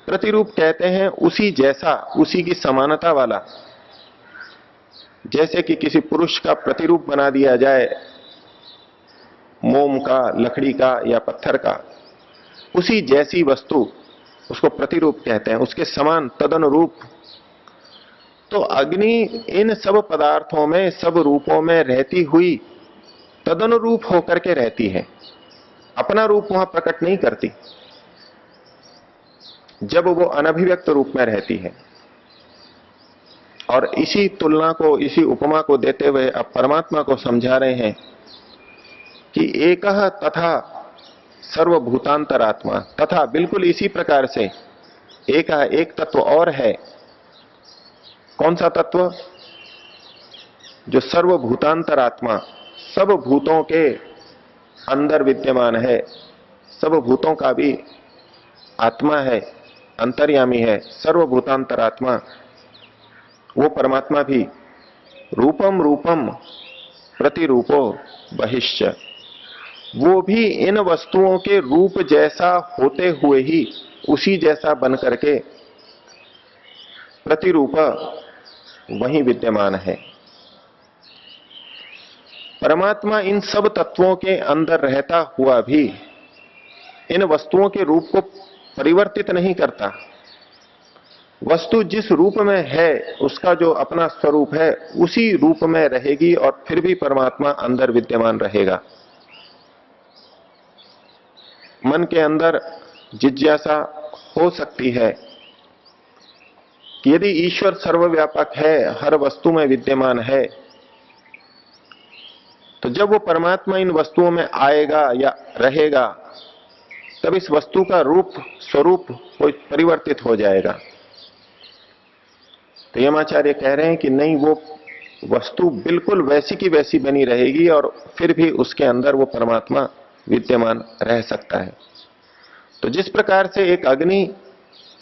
प्रतिरूप कहते हैं उसी जैसा, उसी की समानता वाला। जैसे कि किसी पुरुष का प्रतिरूप बना दिया जाए मोम का, लकड़ी का या पत्थर का, उसी जैसी वस्तु उसको प्रतिरूप कहते हैं, उसके समान तदनुरूप। तो अग्नि इन सब पदार्थों में, सब रूपों में रहती हुई तदनुरूप होकर के रहती है, अपना रूप वहां प्रकट नहीं करती जब वो अनभिव्यक्त रूप में रहती है। और इसी तुलना को, इसी उपमा को देते हुए अब परमात्मा को समझा रहे हैं कि एकह तथा सर्वभूतांतरात्मा, तथा बिल्कुल इसी प्रकार से एक तत्व और है। कौन सा तत्व? जो सर्वभूतांतरात्मा, सब भूतों के अंदर विद्यमान है, सब भूतों का भी आत्मा है, अंतर्यामी है, सर्वभूतांतरात्मा। वो परमात्मा भी रूपम रूपम प्रतिरूपो बहिश्च, वो भी इन वस्तुओं के रूप जैसा होते हुए ही उसी जैसा बन करके प्रतिरूप वहीं विद्यमान है। परमात्मा इन सब तत्वों के अंदर रहता हुआ भी इन वस्तुओं के रूप को परिवर्तित नहीं करता। वस्तु जिस रूप में है, उसका जो अपना स्वरूप है, उसी रूप में रहेगी और फिर भी परमात्मा अंदर विद्यमान रहेगा। मन के अंदर जिज्ञासा हो सकती है कि यदि ईश्वर सर्वव्यापक है, हर वस्तु में विद्यमान है, तो जब वो परमात्मा इन वस्तुओं में आएगा या रहेगा, तब इस वस्तु का रूप, स्वरूप कोई परिवर्तित हो जाएगा। तो यमाचार्य कह रहे हैं कि नहीं, वो वस्तु बिल्कुल वैसी की वैसी बनी रहेगी और फिर भी उसके अंदर वो परमात्मा विद्यमान रह सकता है। तो जिस प्रकार से एक अग्नि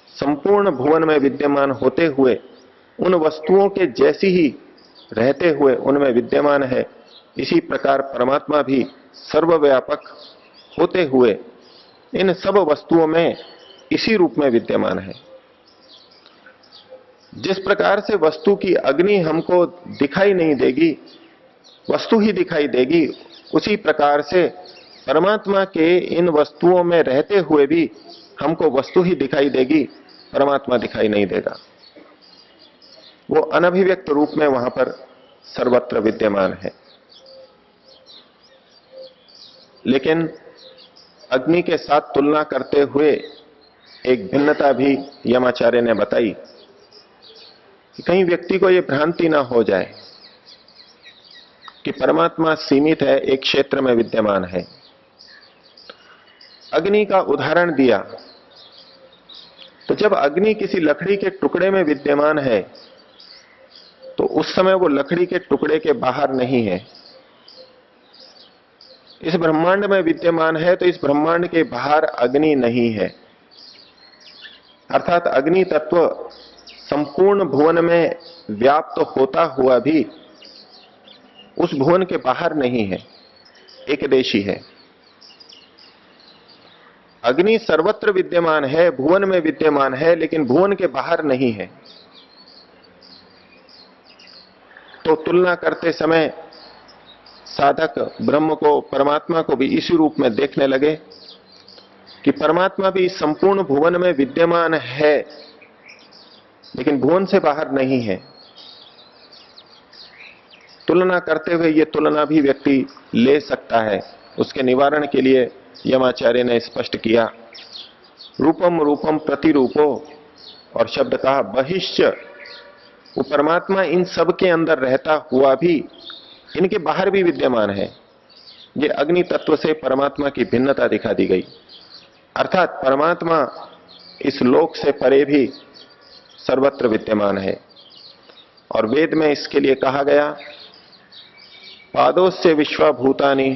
संपूर्ण भुवन में विद्यमान होते हुए उन वस्तुओं के जैसी ही रहते हुए उनमें विद्यमान है, इसी प्रकार परमात्मा भी सर्वव्यापक होते हुए इन सब वस्तुओं में इसी रूप में विद्यमान है। जिस प्रकार से वस्तु की अग्नि हमको दिखाई नहीं देगी, वस्तु ही दिखाई देगी, उसी प्रकार से परमात्मा के इन वस्तुओं में रहते हुए भी हमको वस्तु ही दिखाई देगी, परमात्मा दिखाई नहीं देगा। वो अनभिव्यक्त रूप में वहां पर सर्वत्र विद्यमान है। लेकिन अग्नि के साथ तुलना करते हुए एक भिन्नता भी यमाचार्य ने बताई कि कहीं व्यक्ति को यह भ्रांति ना हो जाए कि परमात्मा सीमित है, एक क्षेत्र में विद्यमान है। अग्नि का उदाहरण दिया, तो जब अग्नि किसी लकड़ी के टुकड़े में विद्यमान है तो उस समय वो लकड़ी के टुकड़े के बाहर नहीं है। इस ब्रह्मांड में विद्यमान है तो इस ब्रह्मांड के बाहर अग्नि नहीं है। अर्थात अग्नि तत्व संपूर्ण भुवन में व्याप्त होता हुआ भी उस भुवन के बाहर नहीं है, एकदेशी है। अग्नि सर्वत्र विद्यमान है, भुवन में विद्यमान है, लेकिन भुवन के बाहर नहीं है। तो तुलना करते समय साधक ब्रह्म को, परमात्मा को भी इसी रूप में देखने लगे कि परमात्मा भी संपूर्ण भुवन में विद्यमान है, लेकिन भुवन से बाहर नहीं है। तुलना करते हुए ये तुलना भी व्यक्ति ले सकता है। उसके निवारण के लिए यमाचार्य ने स्पष्ट किया, रूपम रूपम प्रतिरूपो, और शब्द कहा बहिश्च। वो परमात्मा इन सब के अंदर रहता हुआ भी इनके बाहर भी विद्यमान है। ये अग्नि तत्व से परमात्मा की भिन्नता दिखा दी गई। अर्थात परमात्मा इस लोक से परे भी सर्वत्र विद्यमान है। और वेद में इसके लिए कहा गया, पादोस्य विश्वभूतानि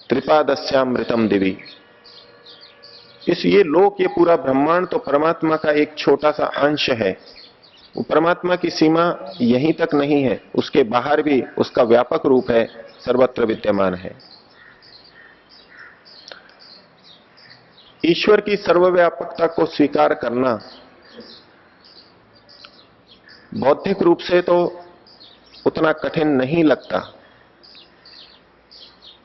त्रिपादस्यामृतम दिवि। ये लोक, ये पूरा ब्रह्मांड तो परमात्मा का एक छोटा सा अंश है। वो परमात्मा की सीमा यहीं तक नहीं है, उसके बाहर भी उसका व्यापक रूप है, सर्वत्र विद्यमान है। ईश्वर की सर्वव्यापकता को स्वीकार करना बौद्धिक रूप से तो उतना कठिन नहीं लगता।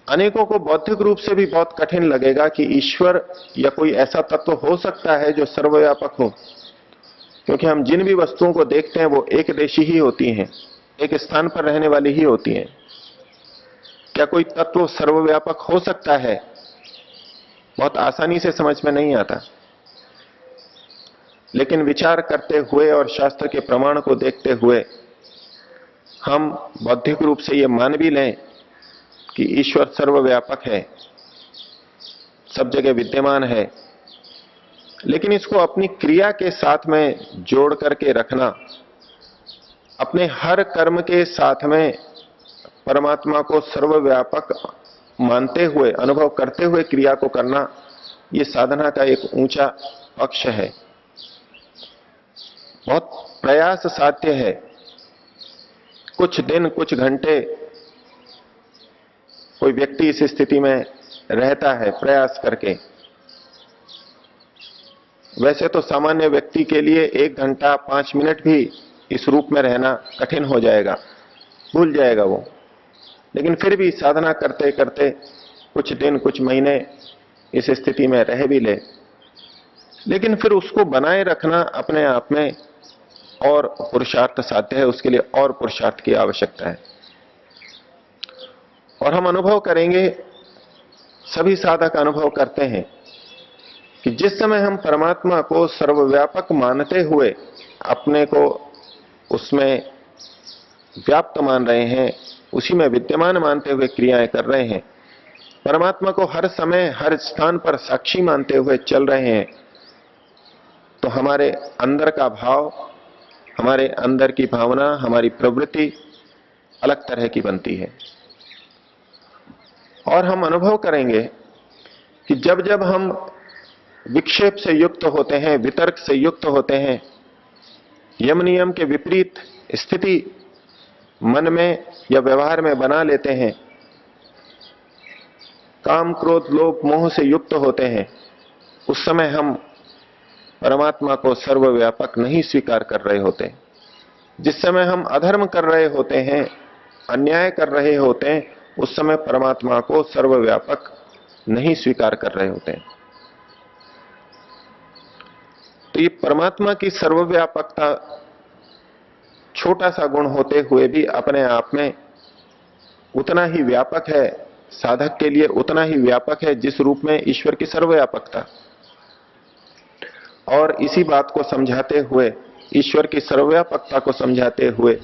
अनेकों को बौद्धिक रूप से भी बहुत कठिन लगेगा कि ईश्वर या कोई ऐसा तत्व हो सकता है जो सर्वव्यापक हो, क्योंकि हम जिन भी वस्तुओं को देखते हैं वो एक देशी ही होती हैं, एक स्थान पर रहने वाली ही होती हैं। क्या कोई तत्व सर्वव्यापक हो सकता है? बहुत आसानी से समझ में नहीं आता। लेकिन विचार करते हुए और शास्त्र के प्रमाण को देखते हुए हम बौद्धिक रूप से ये मान भी लें कि ईश्वर सर्वव्यापक है, सब जगह विद्यमान है, लेकिन इसको अपनी क्रिया के साथ में जोड़ करके रखना, अपने हर कर्म के साथ में परमात्मा को सर्वव्यापक मानते हुए, अनुभव करते हुए क्रिया को करना, यह साधना का एक ऊंचा पक्ष है। बहुत प्रयास साध्य है। कुछ दिन, कुछ घंटे कोई व्यक्ति इस स्थिति में रहता है प्रयास करके। वैसे तो सामान्य व्यक्ति के लिए 1 घंटा 5 मिनट भी इस रूप में रहना कठिन हो जाएगा, भूल जाएगा वो। लेकिन फिर भी साधना करते करते कुछ दिन, कुछ महीने इस स्थिति में रह भी ले, लेकिन फिर उसको बनाए रखना अपने आप में और पुरुषार्थ साध्य है। उसके लिए और पुरुषार्थ की आवश्यकता है। और हम अनुभव करेंगे, सभी साधक अनुभव करते हैं कि जिस समय हम परमात्मा को सर्वव्यापक मानते हुए अपने को उसमें व्याप्त मान रहे हैं, उसी में विद्यमान मानते हुए क्रियाएं कर रहे हैं, परमात्मा को हर समय हर स्थान पर साक्षी मानते हुए चल रहे हैं, तो हमारे अंदर का भाव, हमारे अंदर की भावना, हमारी प्रवृत्ति अलग तरह की बनती है। और हम अनुभव करेंगे कि जब जब हम विक्षेप से युक्त होते हैं, वितर्क से युक्त होते हैं, यम नियम के विपरीत स्थिति मन में या व्यवहार में बना लेते हैं, काम क्रोध लोभ मोह से युक्त होते हैं, उस समय हम परमात्मा को सर्वव्यापक नहीं स्वीकार कर रहे होते। जिस समय हम अधर्म कर रहे होते हैं, अन्याय कर रहे होते हैं, उस समय परमात्मा को सर्वव्यापक नहीं स्वीकार कर रहे होते हैं। तो ये परमात्मा की सर्वव्यापकता छोटा सा गुण होते हुए भी अपने आप में उतना ही व्यापक है, साधक के लिए उतना ही व्यापक है जिस रूप में ईश्वर की सर्वव्यापकता। और इसी बात को समझाते हुए, ईश्वर की सर्वव्यापकता को समझाते हुए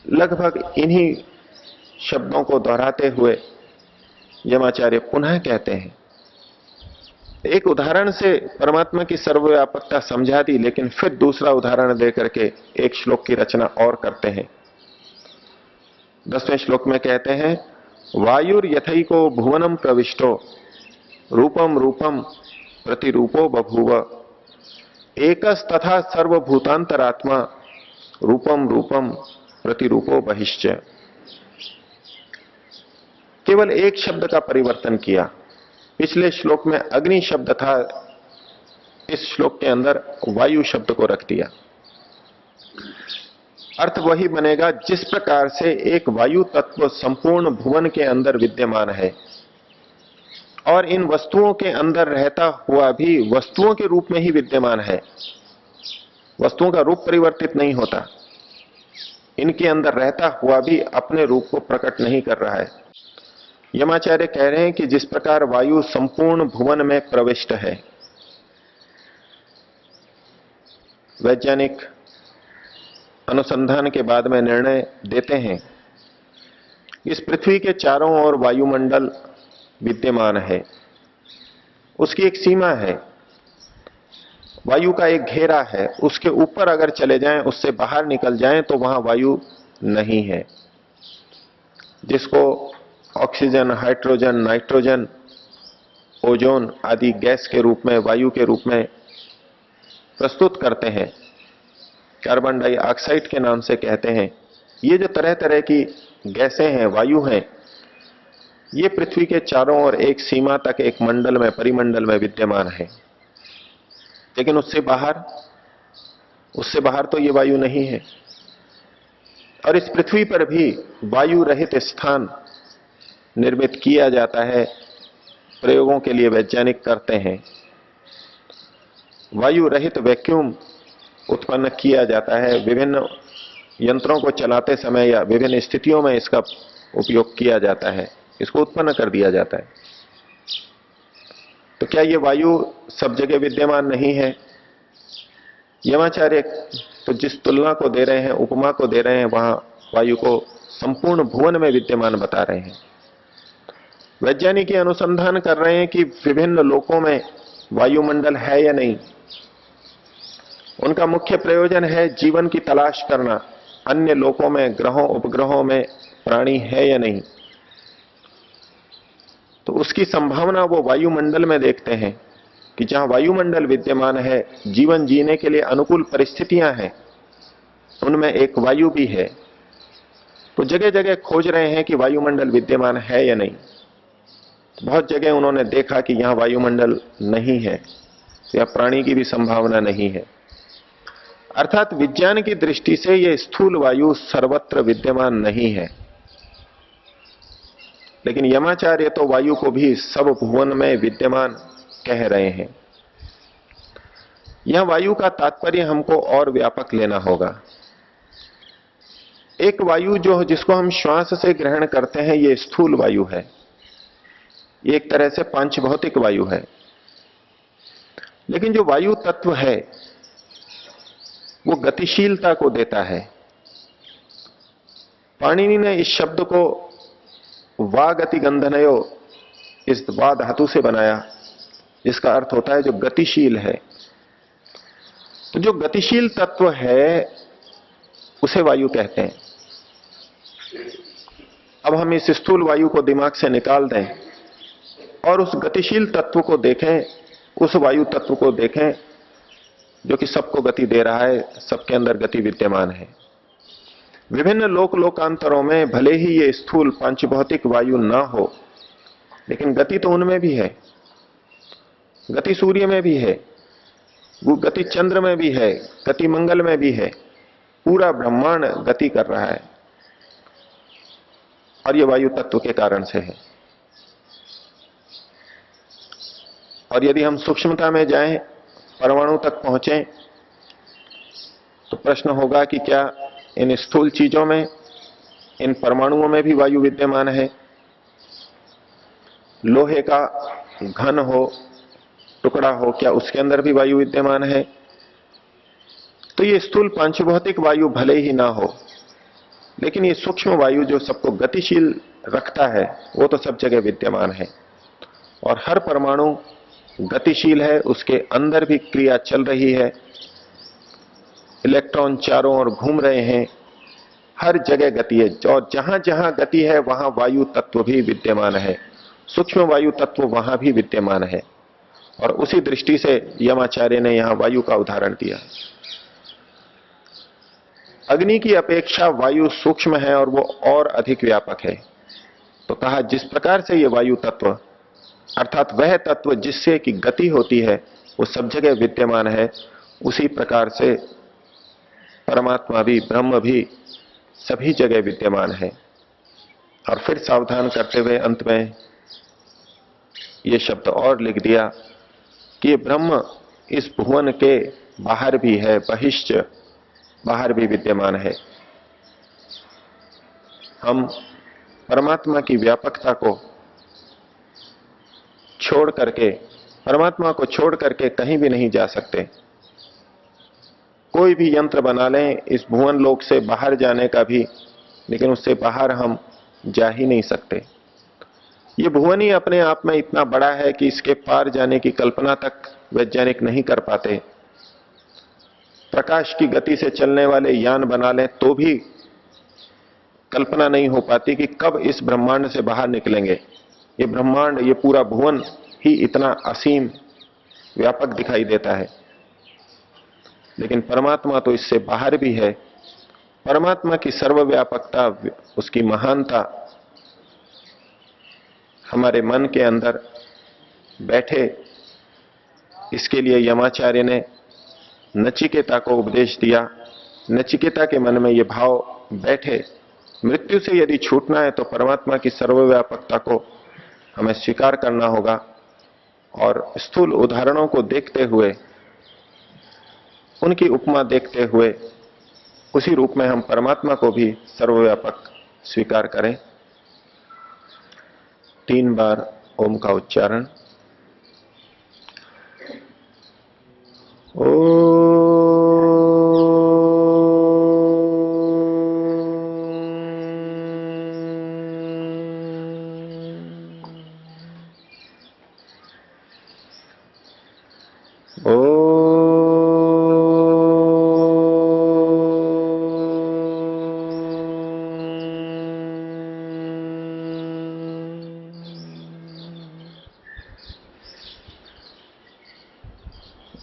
लगभग इन्हीं शब्दों को दोहराते हुए यमाचार्य पुनः कहते हैं। एक उदाहरण से परमात्मा की सर्वव्यापकता समझा दी, लेकिन फिर दूसरा उदाहरण देकर के एक श्लोक की रचना और करते हैं। 10वें श्लोक में कहते हैं, वायुर यथैको भुवनम प्रविष्टो रूपम रूपम प्रतिरूपो बभूव एकस तथा सर्वभूतांतरात्मा रूपम रूपम प्रतिरूपो बहिश्च। केवल एक शब्द का परिवर्तन किया। पिछले श्लोक में अग्नि शब्द था, इस श्लोक के अंदर वायु शब्द को रख दिया। अर्थ वही बनेगा, जिस प्रकार से एक वायु तत्व संपूर्ण भुवन के अंदर विद्यमान है और इन वस्तुओं के अंदर रहता हुआ भी वस्तुओं के रूप में ही विद्यमान है, वस्तुओं का रूप परिवर्तित नहीं होता, इनके अंदर रहता हुआ भी अपने रूप को प्रकट नहीं कर रहा है। यमाचार्य कह रहे हैं कि जिस प्रकार वायु संपूर्ण भुवन में प्रविष्ट है, वैज्ञानिक अनुसंधान के बाद में निर्णय देते हैं, इस पृथ्वी के चारों ओर वायुमंडल विद्यमान है, उसकी एक सीमा है, वायु का एक घेरा है, उसके ऊपर अगर चले जाएं, उससे बाहर निकल जाएं तो वहां वायु नहीं है, जिसको ऑक्सीजन, हाइड्रोजन, नाइट्रोजन, ओजोन आदि गैस के रूप में, वायु के रूप में प्रस्तुत करते हैं, कार्बन डाइऑक्साइड के नाम से कहते हैं। ये जो तरह तरह की गैसें हैं, वायु हैं, ये पृथ्वी के चारों ओर एक सीमा तक, एक मंडल में, परिमंडल में विद्यमान है, लेकिन उससे बाहर तो ये वायु नहीं है। और इस पृथ्वी पर भी वायु रहित स्थान निर्मित किया जाता है, प्रयोगों के लिए वैज्ञानिक करते हैं। वायु रहित वैक्यूम उत्पन्न किया जाता है, विभिन्न यंत्रों को चलाते समय या विभिन्न स्थितियों में इसका उपयोग किया जाता है, इसको उत्पन्न कर दिया जाता है। तो क्या ये वायु सब जगह विद्यमान नहीं है? यमाचार्य तो जिस तुलना को दे रहे हैं, उपमा को दे रहे हैं, वहां वायु को संपूर्ण भुवन में विद्यमान बता रहे हैं। वैज्ञानिक अनुसंधान कर रहे हैं कि विभिन्न लोकों में वायुमंडल है या नहीं। उनका मुख्य प्रयोजन है जीवन की तलाश करना, अन्य लोकों में, ग्रहों, उपग्रहों में प्राणी है या नहीं। तो उसकी संभावना वो वायुमंडल में देखते हैं कि जहां वायुमंडल विद्यमान है, जीवन जीने के लिए अनुकूल परिस्थितियां हैं, उनमें एक वायु भी है। तो जगह जगह खोज रहे हैं कि वायुमंडल विद्यमान है या नहीं। बहुत जगह उन्होंने देखा कि यहां वायुमंडल नहीं है, या प्राणी की भी संभावना नहीं है। अर्थात विज्ञान की दृष्टि से यह स्थूल वायु सर्वत्र विद्यमान नहीं है, लेकिन यमाचार्य तो वायु को भी सब भुवन में विद्यमान कह रहे हैं। यह वायु का तात्पर्य हमको और व्यापक लेना होगा। एक वायु जिसको हम श्वास से ग्रहण करते हैं, यह स्थूल वायु है, ये एक तरह से पांच भौतिक वायु है। लेकिन जो वायु तत्व है वो गतिशीलता को देता है। पाणिनि ने इस शब्द को वा गति गंधनयो, इस वा धातु से बनाया, जिसका अर्थ होता है जो गतिशील है। तो जो गतिशील तत्व है उसे वायु कहते हैं। अब हम इस स्थूल वायु को दिमाग से निकाल दें और उस गतिशील तत्व को देखें, उस वायु तत्व को देखें जो कि सबको गति दे रहा है, सबके अंदर गति विद्यमान है। विभिन्न लोकांतरों में भले ही ये स्थूल पांचभौतिक वायु ना हो, लेकिन गति तो उनमें भी है। गति सूर्य में भी है, वो गति चंद्र में भी है, गति मंगल में भी है। पूरा ब्रह्मांड गति कर रहा है और ये वायु तत्व के कारण से है। और यदि हम सूक्ष्मता में जाएं, परमाणु तक पहुंचें, तो प्रश्न होगा कि क्या इन स्थूल चीजों में, इन परमाणुओं में भी वायु विद्यमान है? लोहे का घन हो, टुकड़ा हो, क्या उसके अंदर भी वायु विद्यमान है? तो ये स्थूल पांचभौतिक वायु भले ही ना हो, लेकिन ये सूक्ष्म वायु जो सबको गतिशील रखता है वो तो सब जगह विद्यमान है, और हर परमाणु गतिशील है, उसके अंदर भी क्रिया चल रही है, इलेक्ट्रॉन चारों ओर घूम रहे हैं, हर जगह गति है, और जहां जहां गति है वहां वायु तत्व भी विद्यमान है, सूक्ष्म वायु तत्व वहां भी विद्यमान है। और उसी दृष्टि से यमाचार्य ने यहां वायु का उदाहरण दिया। अग्नि की अपेक्षा वायु सूक्ष्म है और वो और अधिक व्यापक है। तो कहा जिस प्रकार से ये वायु तत्व अर्थात वह तत्व जिससे कि गति होती है वो सब जगह विद्यमान है, उसी प्रकार से परमात्मा भी, ब्रह्म भी सभी जगह विद्यमान है। और फिर सावधान करते हुए अंत में ये शब्द और लिख दिया कि ये ब्रह्म इस भुवन के बाहर भी है, बहिश्च, बाहर भी विद्यमान है। हम परमात्मा की व्यापकता को छोड़ करके, परमात्मा को छोड़ करके कहीं भी नहीं जा सकते। कोई भी यंत्र बना लें इस भुवन लोक से बाहर जाने का भी, लेकिन उससे बाहर हम जा ही नहीं सकते। ये भुवन ही अपने आप में इतना बड़ा है कि इसके पार जाने की कल्पना तक वैज्ञानिक नहीं कर पाते। प्रकाश की गति से चलने वाले यान बना लें तो भी कल्पना नहीं हो पाती कि कब इस ब्रह्मांड से बाहर निकलेंगे। ये ब्रह्मांड, ये पूरा भुवन ही इतना असीम व्यापक दिखाई देता है, लेकिन परमात्मा तो इससे बाहर भी है। परमात्मा की सर्वव्यापकता, उसकी महानता हमारे मन के अंदर बैठे, इसके लिए यमाचार्य ने नचिकेता को उपदेश दिया। नचिकेता के मन में यह भाव बैठे, मृत्यु से यदि छूटना है तो परमात्मा की सर्वव्यापकता को हमें स्वीकार करना होगा, और स्थूल उदाहरणों को देखते हुए, उनकी उपमा देखते हुए उसी रूप में हम परमात्मा को भी सर्वव्यापक स्वीकार करें। 3 बार ओम का उच्चारण। ओ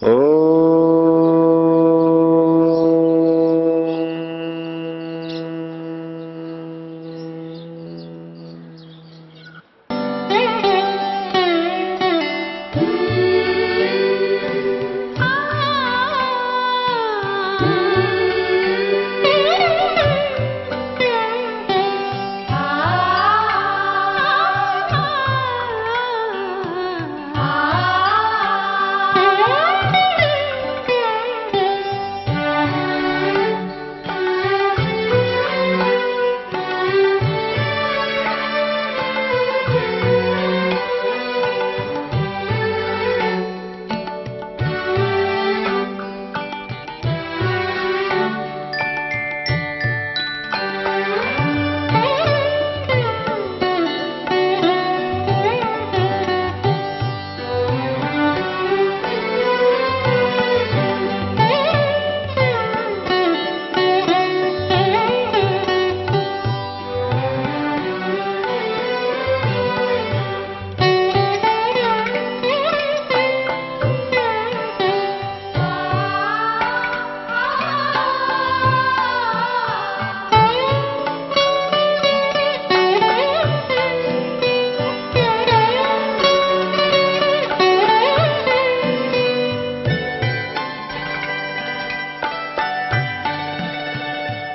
ओ